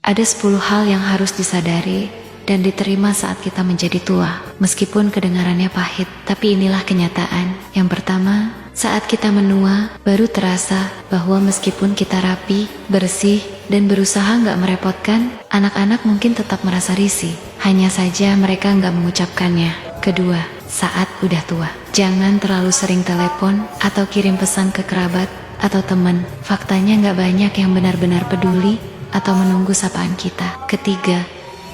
Ada 10 hal yang harus disadari dan diterima saat kita menjadi tua. Meskipun kedengarannya pahit, tapi inilah kenyataan. Yang pertama, saat kita menua, baru terasa bahwa meskipun kita rapi, bersih, dan berusaha nggak merepotkan, anak-anak mungkin tetap merasa risih. Hanya saja mereka nggak mengucapkannya. Kedua, saat udah tua, jangan terlalu sering telepon atau kirim pesan ke kerabat atau teman. Faktanya nggak banyak yang benar-benar peduli atau menunggu sapaan kita. Ketiga,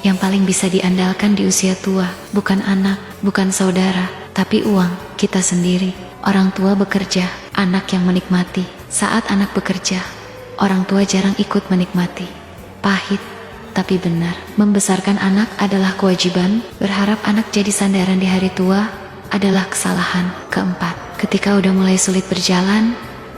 yang paling bisa diandalkan di usia tua, bukan anak, bukan saudara, tapi uang kita sendiri. Orang tua bekerja, anak yang menikmati. Saat anak bekerja, orang tua jarang ikut menikmati. Pahit, tapi benar. Membesarkan anak adalah kewajiban, berharap anak jadi sandaran di hari tua adalah kesalahan. Keempat, ketika udah mulai sulit berjalan,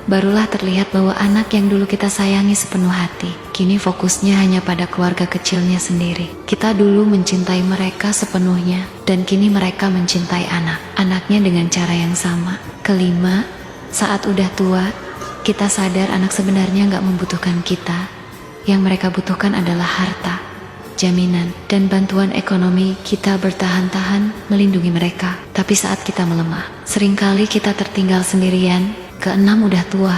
barulah terlihat bahwa anak yang dulu kita sayangi sepenuh hati, kini fokusnya hanya pada keluarga kecilnya sendiri. Kita dulu mencintai mereka sepenuhnya, dan kini mereka mencintai anaknya dengan cara yang sama. Kelima, saat udah tua, kita sadar anak sebenarnya nggak membutuhkan kita. Yang mereka butuhkan adalah harta, jaminan, dan bantuan ekonomi. Kita bertahan-tahan melindungi mereka. Tapi saat kita melemah, seringkali kita tertinggal sendirian. Keenam, udah tua,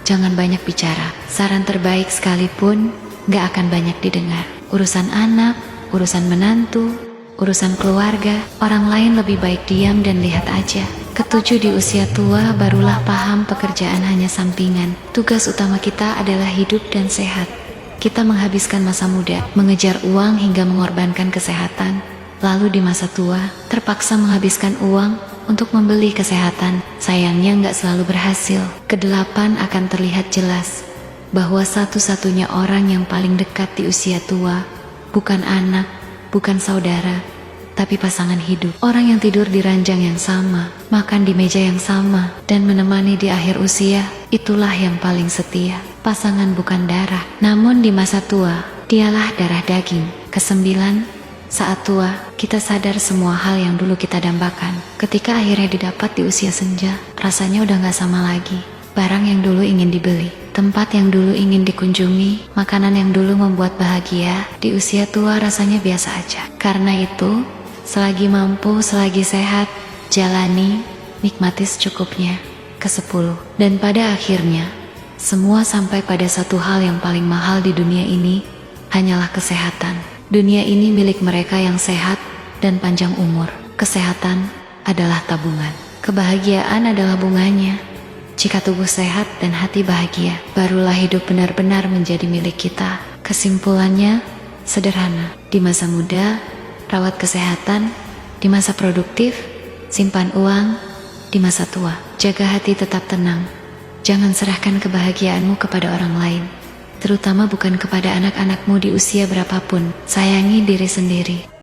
jangan banyak bicara. Saran terbaik sekalipun gak akan banyak didengar. Urusan anak, urusan menantu, urusan keluarga, orang lain lebih baik diam dan lihat aja. Ketujuh, di usia tua barulah paham pekerjaan hanya sampingan. Tugas utama kita adalah hidup dan sehat. Kita menghabiskan masa muda, mengejar uang hingga mengorbankan kesehatan. Lalu di masa tua, terpaksa menghabiskan uang untuk membeli kesehatan. Sayangnya nggak selalu berhasil. Kedelapan, akan terlihat jelas bahwa satu-satunya orang yang paling dekat di usia tua bukan anak, bukan saudara, tapi pasangan hidup. Orang yang tidur di ranjang yang sama, makan di meja yang sama, dan menemani di akhir usia, itulah yang paling setia. Pasangan bukan darah, namun di masa tua, dialah darah daging. Kesembilan, saat tua, kita sadar semua hal yang dulu kita dambakan. Ketika akhirnya didapat di usia senja, rasanya udah gak sama lagi. Barang yang dulu ingin dibeli, tempat yang dulu ingin dikunjungi, makanan yang dulu membuat bahagia, di usia tua rasanya biasa aja. Karena itu, selagi mampu, selagi sehat, jalani, nikmati secukupnya. Kesepuluh, dan pada akhirnya, semua sampai pada satu hal yang paling mahal di dunia ini, hanyalah kesehatan. Dunia ini milik mereka yang sehat dan panjang umur. Kesehatan adalah tabungan. Kebahagiaan adalah bunganya. Jika tubuh sehat dan hati bahagia, barulah hidup benar-benar menjadi milik kita. Kesimpulannya sederhana. Di masa muda, rawat kesehatan. Di masa produktif, simpan uang. Di masa tua, jaga hati tetap tenang. Jangan serahkan kebahagiaanmu kepada orang lain, terutama bukan kepada anak-anakmu di usia berapapun. Sayangi diri sendiri.